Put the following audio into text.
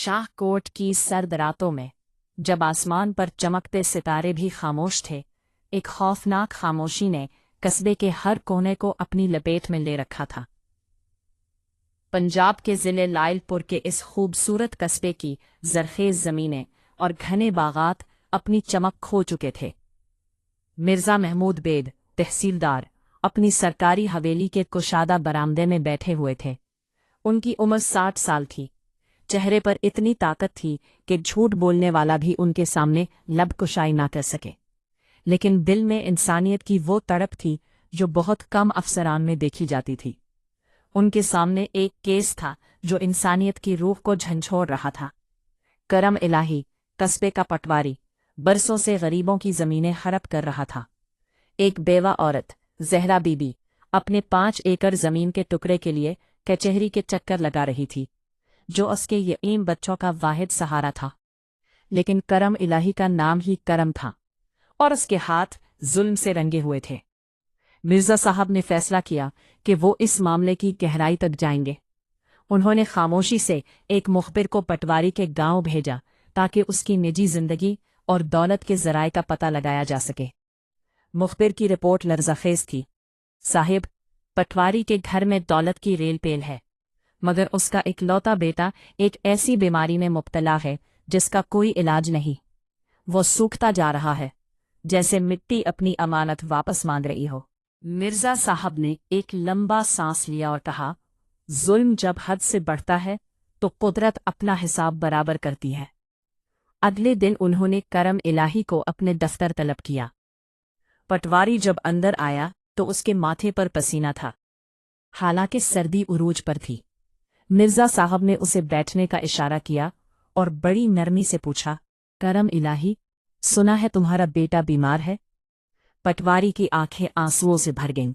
शाहकोट की सर्द रातों में, जब आसमान पर चमकते सितारे भी खामोश थे, एक खौफनाक खामोशी ने कस्बे के हर कोने को अपनी लपेट में ले रखा था। पंजाब के ज़िले लायलपुर के इस खूबसूरत कस्बे की ज़रख़ेज़ ज़मीनें और घने बागात अपनी चमक खो चुके थे। मिर्ज़ा महमूद बेग, तहसीलदार, अपनी सरकारी हवेली के कुशादा बरामदे में बैठे हुए थे। उनकी उम्र 60 साल थी। चेहरे पर इतनी ताकत थी कि झूठ बोलने वाला भी उनके सामने लब कुशाई ना कर सके, लेकिन दिल में इंसानियत की वो तड़प थी जो बहुत कम अफसरान में देखी जाती थी। उनके सामने एक केस था जो इंसानियत की रूह को झंझोड़ रहा था। करम इलाही, कस्बे का पटवारी, बरसों से गरीबों की ज़मीनें हड़प कर रहा था। एक बेवा औरत, ज़हरा बीबी, अपने 5 एकड़ ज़मीन के टुकड़े के लिए कचहरी के चक्कर लगा रही थी, जो उसके यतीम बच्चों का वाहिद सहारा था। लेकिन करम इलाही का नाम ही करम था और उसके हाथ जुल्म से रंगे हुए थे। मिर्ज़ा साहब ने फैसला किया कि वो इस मामले की गहराई तक जाएंगे। उन्होंने खामोशी से एक मुखबिर को पटवारी के गांव भेजा ताकि उसकी निजी जिंदगी और दौलत के ज़राए का पता लगाया जा सके। मुखबिर की रिपोर्ट लर्ज़खेज़ थी। साहिब, पटवारी के घर में दौलत की रेल पेल है, मगर उसका इकलौता बेटा एक ऐसी बीमारी में मुब्तला है जिसका कोई इलाज नहीं। वो सूखता जा रहा है, जैसे मिट्टी अपनी अमानत वापस मांग रही हो। मिर्ज़ा साहब ने एक लंबा सांस लिया और कहा, जुल्म जब हद से बढ़ता है तो कुदरत अपना हिसाब बराबर करती है। अगले दिन उन्होंने करम इलाही को अपने दफ्तर तलब किया। पटवारी जब अंदर आया तो उसके माथे पर पसीना था, हालांकि सर्दी उरूज पर थी। मिर्ज़ा साहब ने उसे बैठने का इशारा किया और बड़ी नरमी से पूछा, करम इलाही, सुना है तुम्हारा बेटा बीमार है? पटवारी की आंखें आंसुओं से भर गईं।